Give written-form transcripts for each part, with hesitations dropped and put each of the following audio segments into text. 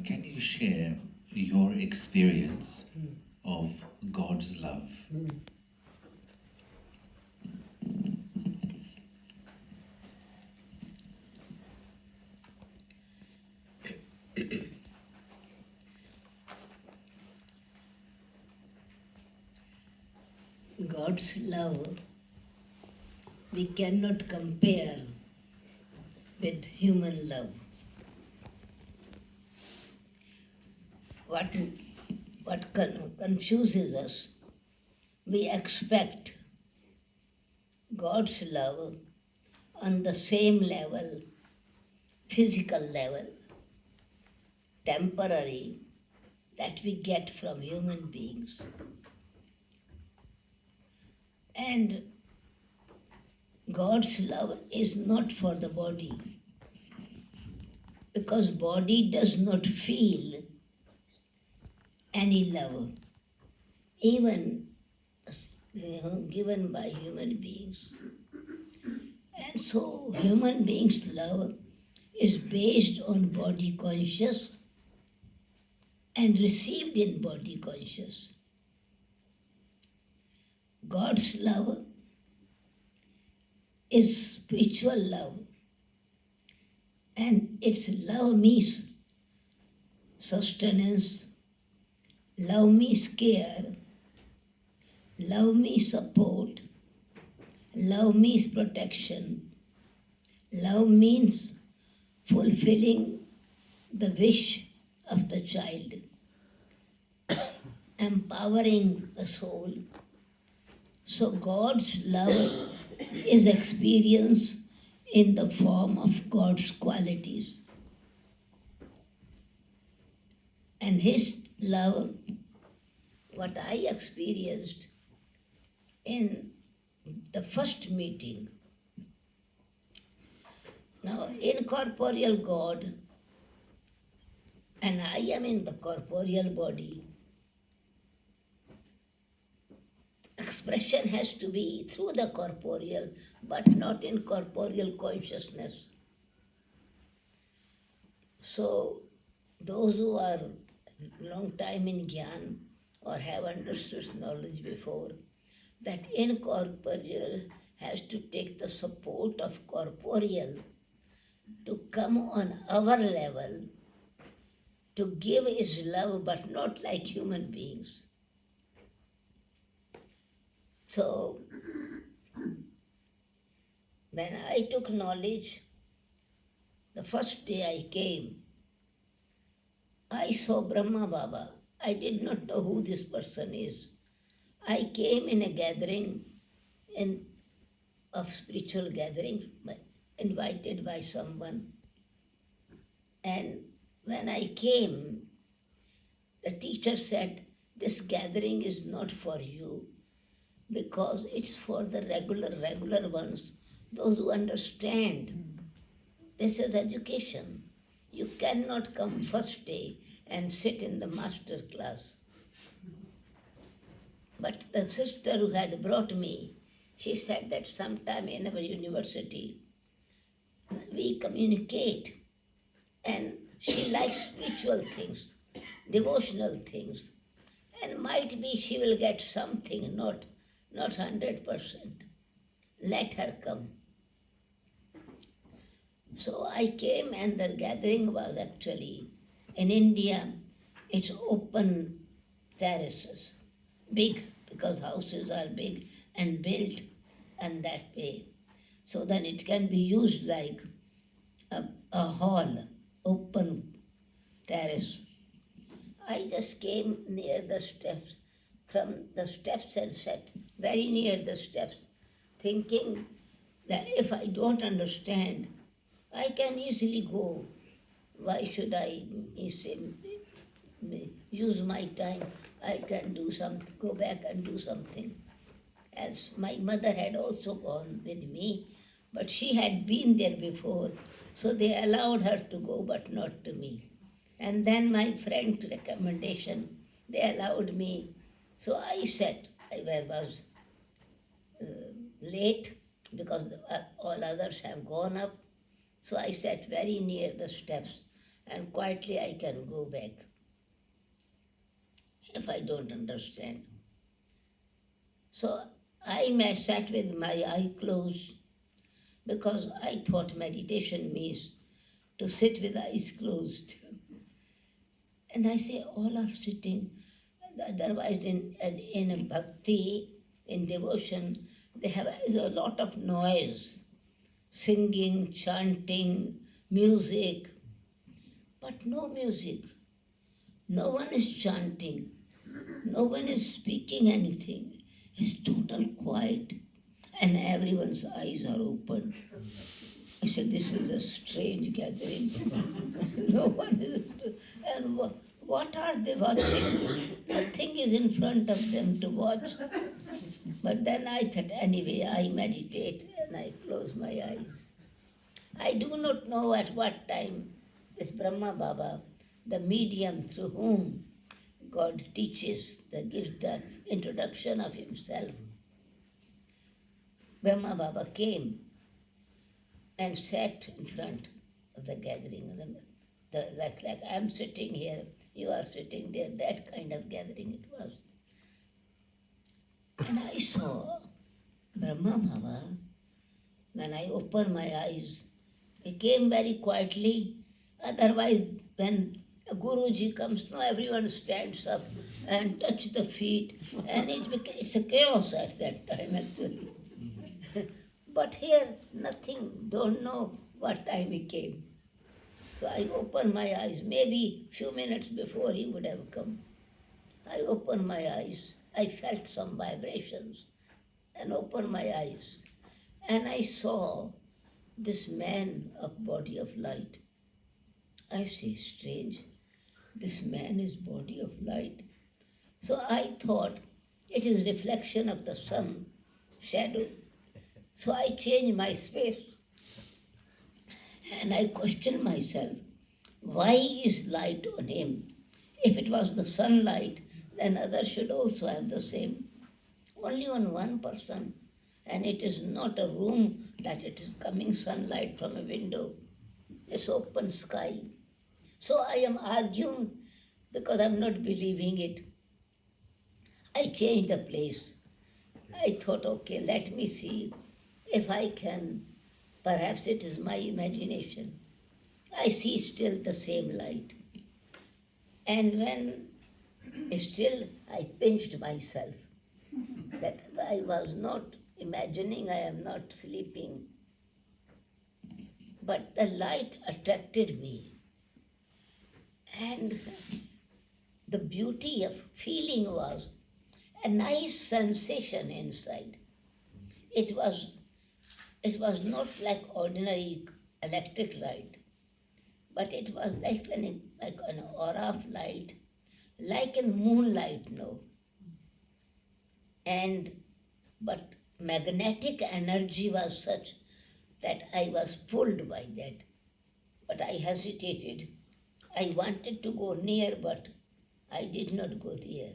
Can you share your experience of God's love? God's love we cannot compare with human love. What, what confuses us, we expect God's love on the same level, physical level, temporary, that we get from human beings. And God's love is not for the body, because body does not feel any love, even given by human beings. And so human beings' love is based on body conscious and received in body conscious. God's love is spiritual love, and its love means sustenance, love means care, love means support, love means protection, love means fulfilling the wish of the child, empowering the soul. So God's love is experienced in the form of God's qualities. And His love, what I experienced in the first meeting. Now, incorporeal God, and I am in the corporeal body. Expression has to be through the corporeal, but not in corporeal consciousness. So, those who are long time in Gyan or have understood knowledge before, that incorporeal has to take the support of corporeal to come on our level, to give His love, but not like human beings. So, when I took knowledge, the first day I came, I saw Brahma Baba. I did not know who this person is. I came in a gathering of spiritual gathering, invited by someone. And when I came, the teacher said, this gathering is not for you, because it's for the regular ones, those who understand. This is education. You cannot come first day and sit in the master class. But the sister who had brought me, she said that sometime in our university, we communicate, and she likes spiritual things, devotional things, and might be she will get something, not 100%. Let her come. So I came, and the gathering was actually, in India, it's open terraces, big, because houses are big and built in that way. So then it can be used like a hall, open terrace. I just came near the steps, from the steps, and sat very near the steps, thinking that if I don't understand, I can easily go. Why should I use my time? I can do something, go back and do something. As my mother had also gone with me, but she had been there before, so they allowed her to go, but not to me. And then my friend's recommendation, they allowed me. So I sat, I was late because all others have gone up. So I sat very near the steps, and quietly I can go back if I don't understand. So sat with my eye closed because I thought meditation means to sit with eyes closed. And I say all are sitting. Otherwise, in bhakti, in devotion, they have a lot of noise, singing, chanting, music, but no music. No one is chanting. No one is speaking anything. It's total quiet, and everyone's eyes are open. I said, this is a strange gathering. No one is. And what are they watching? Nothing is in front of them to watch. But then I thought, anyway, I meditate and I close my eyes. I do not know at what time this Brahma Baba, the medium through whom God teaches, gives the introduction of himself, Brahma Baba came and sat in front of the gathering. Like I'm sitting here, you are sitting there, that kind of gathering it was. And I saw Brahma Baba, when I opened my eyes, he came very quietly. Otherwise, when a Guruji comes, no, everyone stands up and touch the feet, and it's a chaos at that time actually. But here, nothing, don't know what time he came. So I opened my eyes, maybe few minutes before he would have come. I opened my eyes, I felt some vibrations and opened my eyes. And I saw this man of body of light. I say, strange, this man is body of light. So I thought it is reflection of the sun, shadow. So I changed my space and I questioned myself, why is light on him? If it was the sunlight, then others should also have the same. Only on one person, and it is not a room that it is coming sunlight from a window. It's open sky. So I am arguing because I'm not believing it. I changed the place. I thought, okay, let me see if I can. Perhaps it is my imagination. I see still the same light. And when still I pinched myself that I was not imagining, I am not sleeping. But the light attracted me. And the beauty of feeling was a nice sensation inside. It was not like ordinary electric light, but it was like an aura of light, like in moonlight, no. But magnetic energy was such that I was pulled by that. But I hesitated. I wanted to go near, but I did not go there.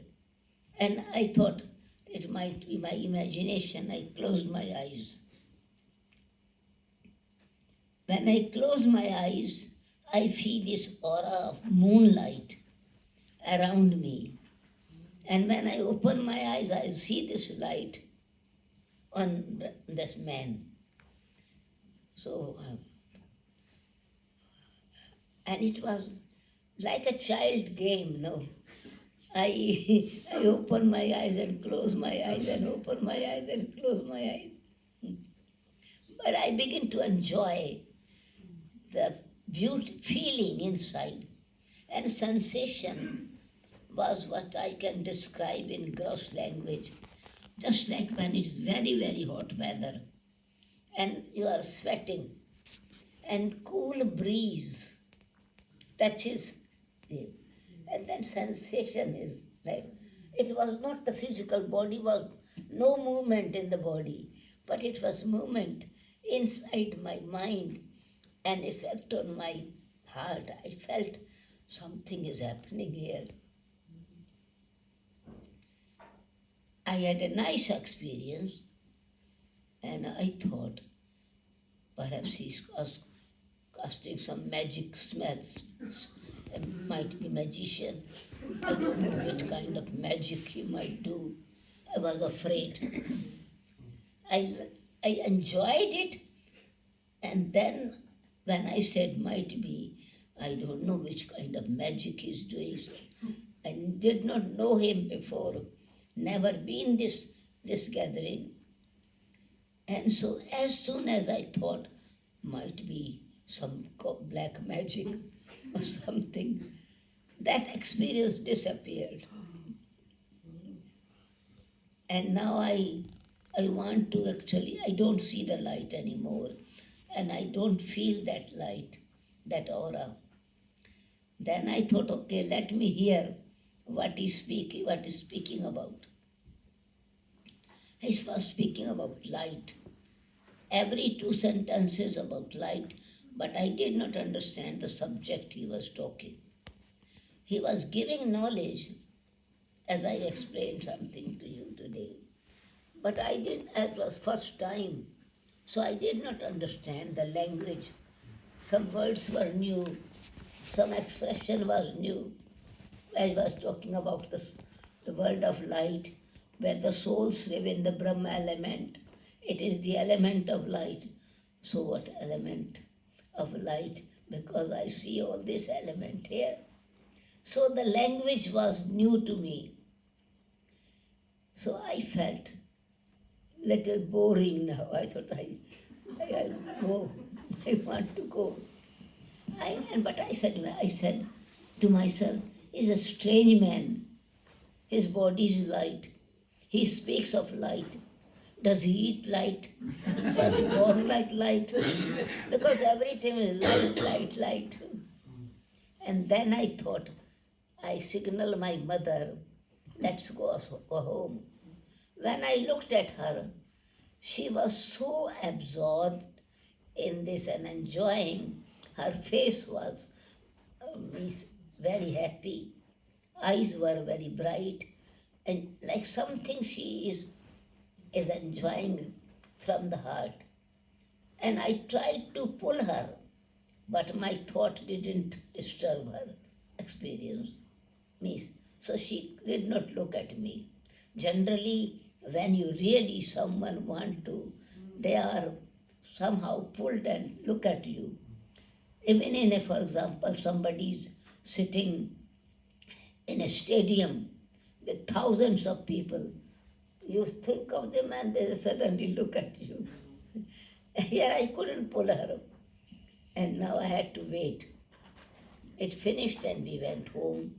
And I thought it might be my imagination. I closed my eyes. When I close my eyes, I feel this aura of moonlight around me. And when I open my eyes, I see this light on this man. So, and it was like a child game, no? I open my eyes and close my eyes and open my eyes and close my eyes. But I begin to enjoy the feeling inside. And sensation was what I can describe in gross language. Just like when it's very, very hot weather and you are sweating and cool breeze touches you. And then sensation is like, it was not the physical body, was no movement in the body, but it was movement inside my mind and effect on my heart. I felt something is happening here. I had a nice experience and I thought perhaps he's casting some magic smells. It might be magician. I don't know what kind of magic he might do. I was afraid. I, I enjoyed it, and then when I said might be, I don't know which kind of magic he's doing. I did not know him before, never been this gathering. And so as soon as I thought might be some black magic or something, that experience disappeared. And now I want to actually, I don't see the light anymore, and I don't feel that light, that aura. Then I thought, okay, let me hear what is speaking about. He was speaking about light. Every two sentences about light, but I did not understand the subject he was talking. He was giving knowledge, as I explained something to you today. But I didn't, it was first time, so I did not understand the language. Some words were new, some expression was new. I was talking about the world of light, where the souls live in the Brahma element. It is the element of light. So what element of light? Because I see all this element here. So the language was new to me. So I felt little boring now. I thought I go. I want to go. But I said to myself, he's a strange man. His body is light. He speaks of light. Does he eat light? Was he born like light? Because everything is light. And then I thought, I signal my mother, let's go home. When I looked at her, she was so absorbed in this and enjoying. Her face was very happy. Eyes were very bright, and like something she is enjoying from the heart. And I tried to pull her, but my thought didn't disturb her experience. So she did not look at me. Generally, when you really someone want to, they are somehow pulled and look at you. Even in for example, somebody is sitting in a stadium with thousands of people, you think of them and they suddenly look at you. Here I couldn't pull her up, and now I had to wait. It finished and we went home,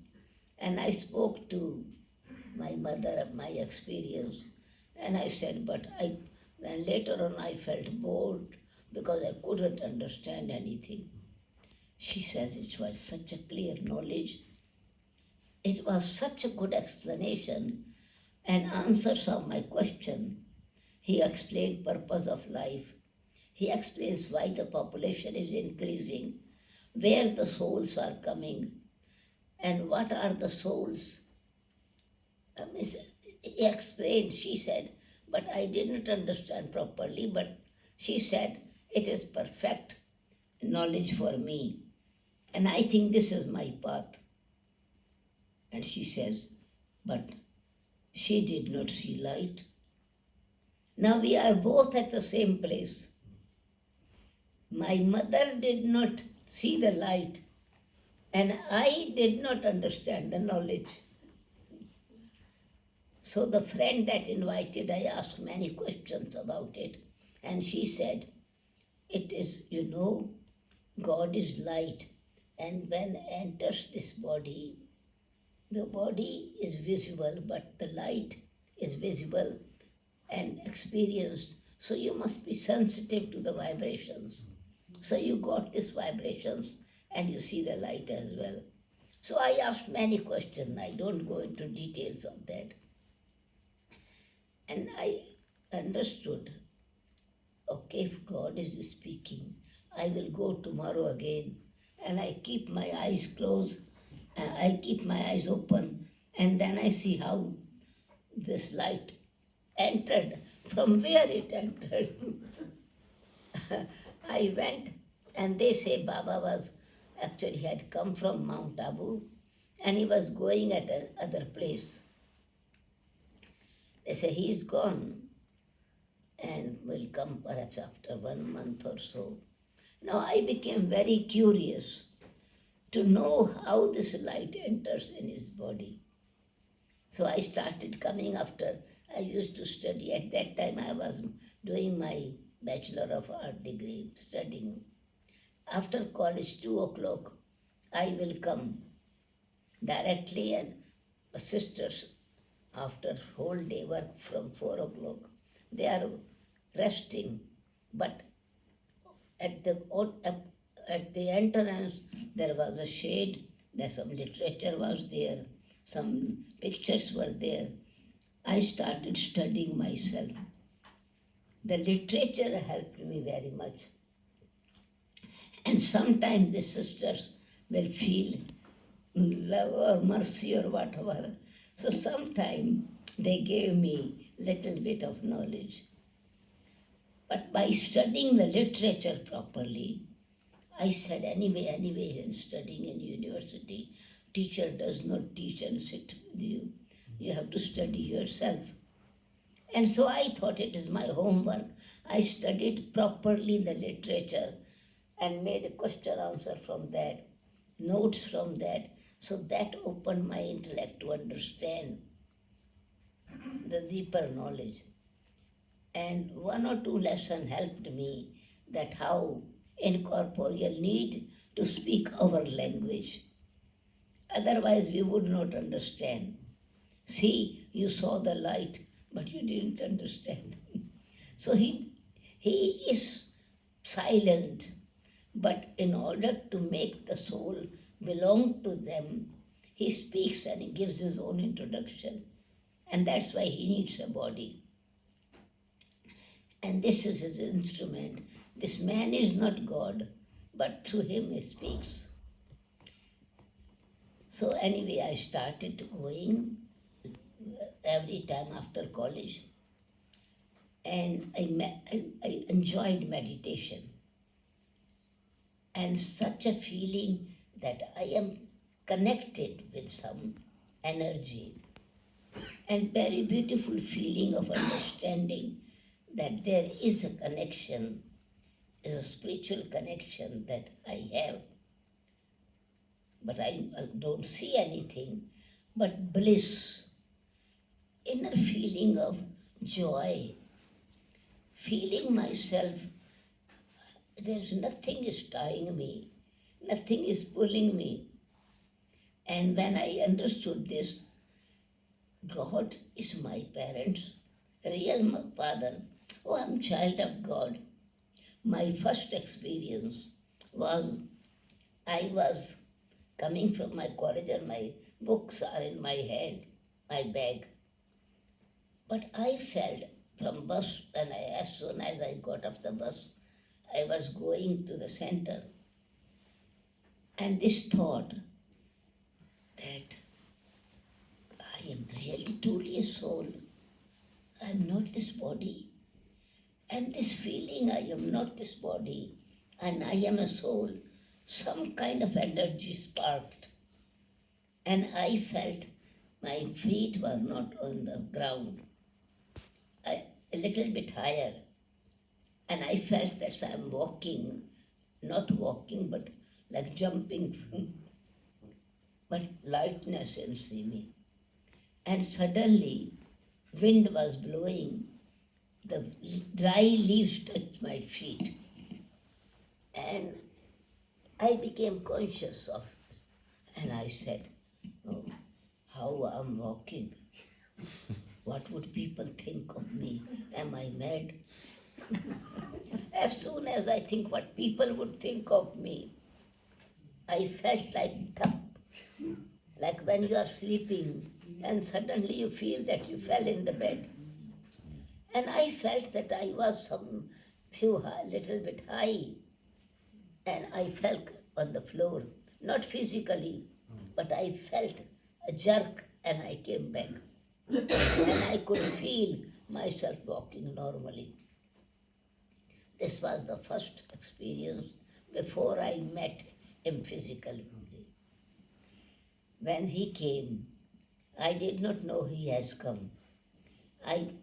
and I spoke to my mother of my experience, and I said, then later on I felt bored because I couldn't understand anything. She says it was such a clear knowledge. It was such a good explanation and answers of my question. He explained purpose of life. He explains why the population is increasing, where the souls are coming, and what are the souls. He explained, she said, but I didn't understand properly, but she said, it is perfect knowledge for me, and I think this is my path. And she says, but she did not see light. Now we are both at the same place. My mother did not see the light, and I did not understand the knowledge. So the friend that invited, I asked many questions about it, and she said, it is, God is light, and when enters this body, the body is visible, but the light is visible and experienced. So you must be sensitive to the vibrations. So you got these vibrations and you see the light as well. So I asked many questions. I don't go into details of that. And I understood, okay, if God is speaking, I will go tomorrow again. And I keep my eyes closed, I keep my eyes open, and then I see how this light entered, from where it entered. I went And they say Baba was actually had come from Mount Abu and he was going at another place. They say he's gone and will come perhaps after 1 month or so. Now I became very curious to know how this light enters in his body. So I started coming after I used to study. At that time I was doing my Bachelor of Art degree, studying. After college, 2 o'clock, I will come directly, and sisters, after whole day work from 4 o'clock, they are resting. But at the at the entrance there was a shade, there some literature was there, some pictures were there. I started studying myself. The literature helped me very much. And sometimes the sisters will feel love or mercy or whatever. So sometimes they gave me little bit of knowledge. But by studying the literature properly, I said anyway, when studying in university, teacher does not teach and sit with you. You have to study yourself. And so I thought it is my homework. I studied properly the literature and made a question answer from that, notes from that. So that opened my intellect to understand the deeper knowledge. And 1 or 2 lessons helped me that how incorporeal need to speak our language. Otherwise we would not understand. See, you saw the light, but you didn't understand. So he is silent, but in order to make the soul belong to them, he speaks and he gives his own introduction. And that's why he needs a body. And this is his instrument. This man is not God, but through him he speaks. So anyway, I started going every time after college. And I enjoyed meditation. And such a feeling that I am connected with some energy. And very beautiful feeling of understanding that there is a connection, is a spiritual connection that I have. But I don't see anything but bliss, inner feeling of joy, feeling myself, there's nothing is tying me, nothing is pulling me. And when I understood this, God is my parents, real father. Oh, I'm child of God. My first experience was I was coming from my college and my books are in my hand, my bag. But I felt from bus, and as soon as I got off the bus, I was going to the center. And this thought that I am really truly a soul. I am not this body. And this feeling I am not this body and I am a soul, some kind of energy sparked. And I felt my feet were not on the ground, a little bit higher. And I felt that I am walking, not walking, but like jumping, but lightness in me. And suddenly, wind was blowing. The dry leaves touched my feet. And I became conscious of this. And I said, oh, how I'm walking. What would people think of me? Am I mad? As soon as I think what people would think of me, I felt like thump. Like when you are sleeping and suddenly you feel that you fell in the bed. And I felt that I was some little bit high. And I fell on the floor, not physically, but I felt a jerk and I came back. And I could feel myself walking normally. This was the first experience before I met him physically. When he came, I did not know he has come. I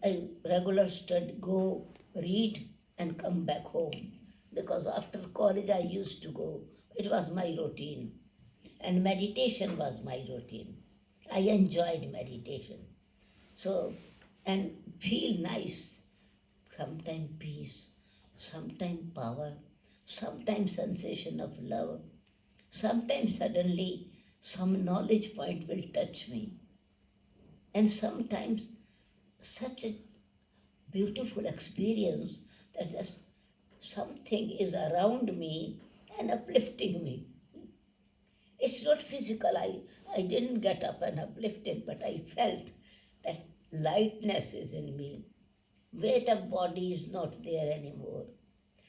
regular study, go read and come back home because after college I used to go. It was my routine, and meditation was my routine. I enjoyed meditation. So, and feel nice, sometimes peace, sometimes power, sometimes sensation of love, sometimes suddenly some knowledge point will touch me, and sometimes such a beautiful experience that just something is around me and uplifting me. It's not physical. I didn't get up and uplifted, but I felt that lightness is in me. Weight of body is not there anymore.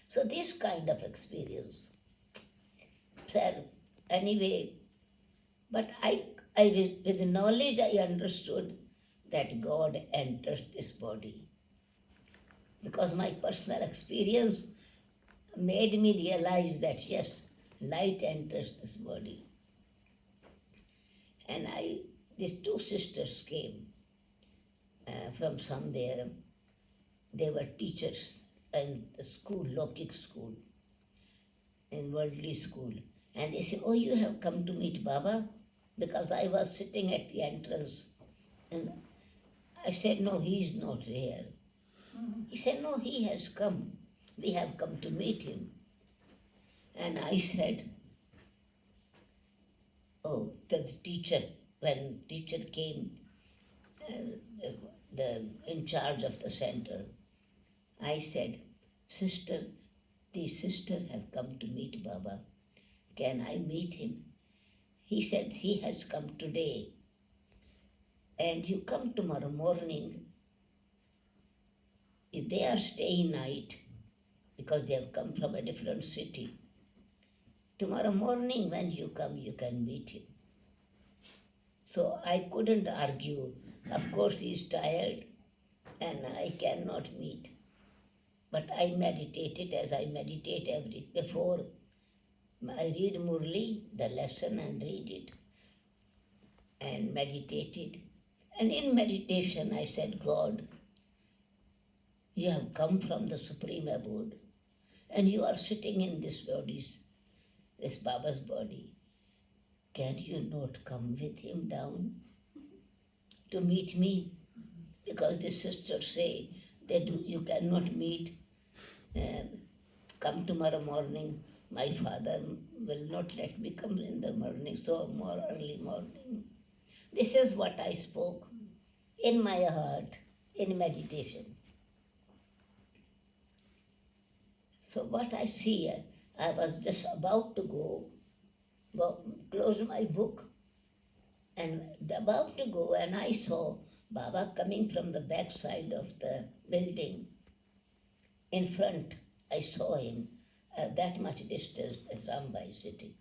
So this kind of experience. Sir, anyway, but with knowledge I understood that God enters this body because my personal experience made me realize that yes, light enters this body. And these two sisters came from somewhere. They were teachers in the school, Lokik school, in worldly school. And they said, "Oh, you have come to meet Baba?" Because I was sitting at the entrance. And I said, "No, he's not here." He said, "No, he has come. We have come to meet him." And I said, "Oh, the teacher," when teacher came, the in charge of the center, I said, "Sister, the sister have come to meet Baba. Can I meet him?" He said, "He has come today. And you come tomorrow morning. If they are staying night because they have come from a different city. Tomorrow morning when you come, you can meet him." So I couldn't argue. Of course, he is tired and I cannot meet. But I meditated as I meditate before I read Murli, the lesson, and read it and meditated. And in meditation, I said, "God, you have come from the Supreme Abode and you are sitting in this body, this Baba's body. Can you not come with him down to meet me?" Because the sisters say that you cannot meet, uh, come tomorrow morning. My father will not let me come in the morning, so more early morning. This is what I spoke in my heart in meditation. So what I see, I was just about to close my book and about to go, and I saw Baba coming from the back side of the building. In front, I saw him that much distance as Rambai sitting.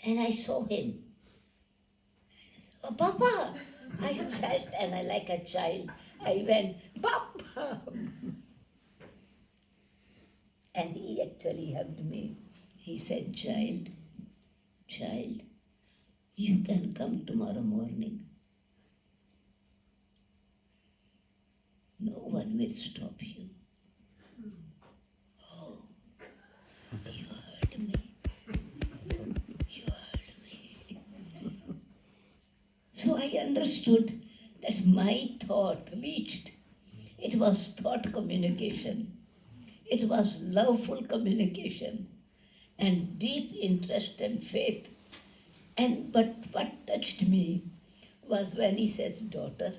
And I saw him. "Oh, Papa!" I felt, and I like a child, I went, "Papa!" And he actually hugged me. He said, child, you can come tomorrow morning. No one will stop you." Oh, you heard me. You heard me. So I understood that my thought reached. It was thought communication. It was loveful communication and deep interest and faith. But what touched me was when he says, "Daughter,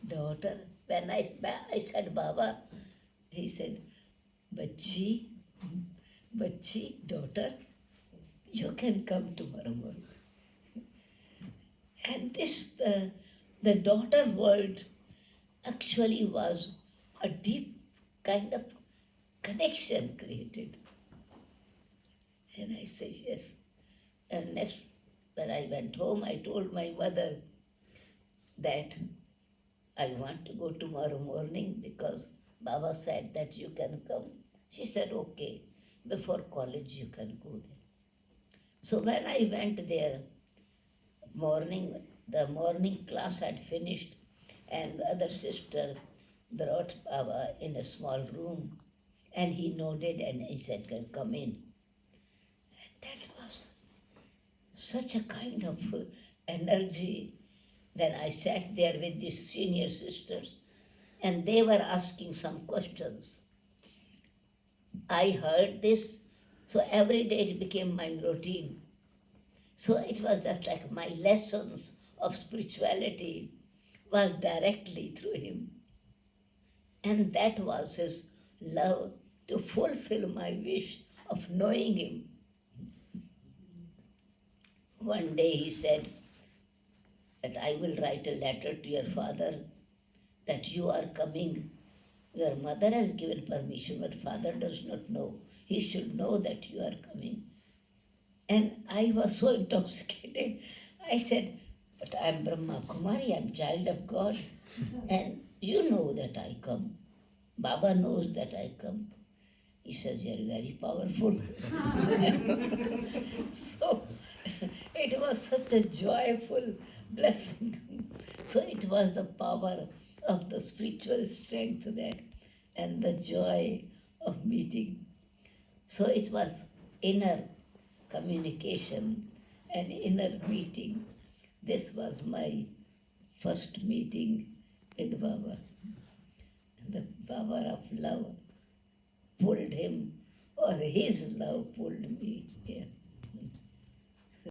daughter." When I said, "Baba," he said, "Bachchi, daughter, you can come tomorrow morning." And this, the daughter word actually was a deep kind of connection created. And I said, "Yes." And next, when I went home, I told my mother that I want to go tomorrow morning because Baba said that you can come. She said, "Okay." before college you can go there. So when I went there, the morning class had finished, and other sister brought Baba in a small room, and he nodded and he said, "Come in." That was such a kind of energy. Then I sat there with these senior sisters, and they were asking some questions. I heard this, so every day it became my routine. So it was just like my lessons of spirituality was directly through him. And that was his love to fulfill my wish of knowing him. One day he said that I will write a letter to your father that you are coming. Your mother has given permission, but father does not know. He should know that you are coming. And I was so intoxicated. I said, "But I am Brahma Kumari, I am child of God. And you know that I come. Baba knows that I come." He says, "You are very powerful." So it was such a joyful blessing. So it was the power of the spiritual strength that and the joy of meeting. So it was inner communication and inner meeting. This was my first meeting with Baba. The power of love pulled him, or his love pulled me. Yeah.